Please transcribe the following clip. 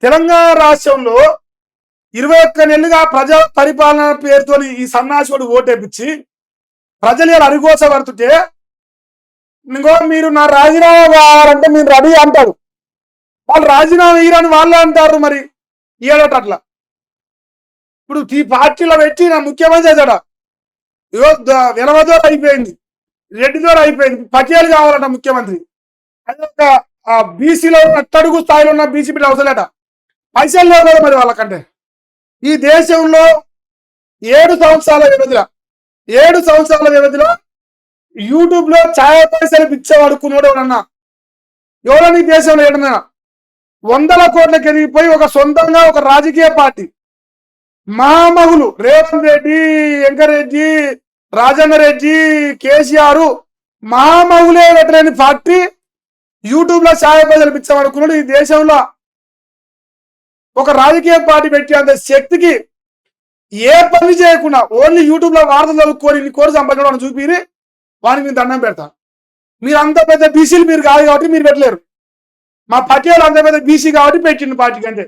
తెలంగాణ రాష్ట్రంలో 21 నెలలుగా ప్రజా పరిపాలన పేరుతో ఈ సన్నాసుడు ఓటేపించి ప్రజలు ఇలా అరిగోసపడుతుంటే ఇంకో మీరు నా రాజీనామా కావాలంటే మీరు రెడీ అంటారు. వాళ్ళు రాజీనామా ఇయ్యరని వాళ్ళే అంటారు. మరి ఇయ్యడట అట్లా. ఇప్పుడు ఈ పార్టీలో పెట్టి నా ముఖ్యమంత్రి అవుతాడా? ఇగో వెలవదో అయిపోయింది, రెడ్డితో అయిపోయింది, పటేల్ కావాలట ముఖ్యమంత్రి. అది ఒక బీసీలో అట్టడుగు స్థాయిలో ఉన్న బీసీ బిడ్డ అవసరలేట. పైసలు లేవు కదా మరి వాళ్ళకంటే. ఈ దేశంలో 7 సంవత్సరాల వ్యవధిలో యూట్యూబ్ లో ఛాయ పైసలు పిచ్చవాడుకున్నాడు ఎవరన్నా? ఎవరన్నా ఈ దేశంలో ఏడన్నా 100 కోట్లకి ఎదిగిపోయి ఒక సొంతంగా ఒక రాజకీయ పార్టీ మహామహులు రేవంత్ రెడ్డి, వెంకరెడ్డి, రాజన్న రెడ్డి, కేసీఆర్ మహామహులే పెట్టలేని పార్టీ యూట్యూబ్ లో ఛాయ పైసలు పిచ్చవాడుకున్నాడు. ఈ దేశంలో ఒక రాజకీయ పార్టీ పెట్టి అంత శక్తికి ఏ పని చేయకుండా ఓన్లీ యూట్యూబ్ లో వార్తలు చదువుకొని కోరి సంపాదించడం చూపిరి వానికి మీరు దండం పెడతా. మీరు అంత పెద్ద బీసీలు మీరు కాదు కాబట్టి మీరు పెట్టలేరు. మా పటేల్ అంత పెద్ద బీసీ కాబట్టి పెట్టిండు పార్టీకి అంతే.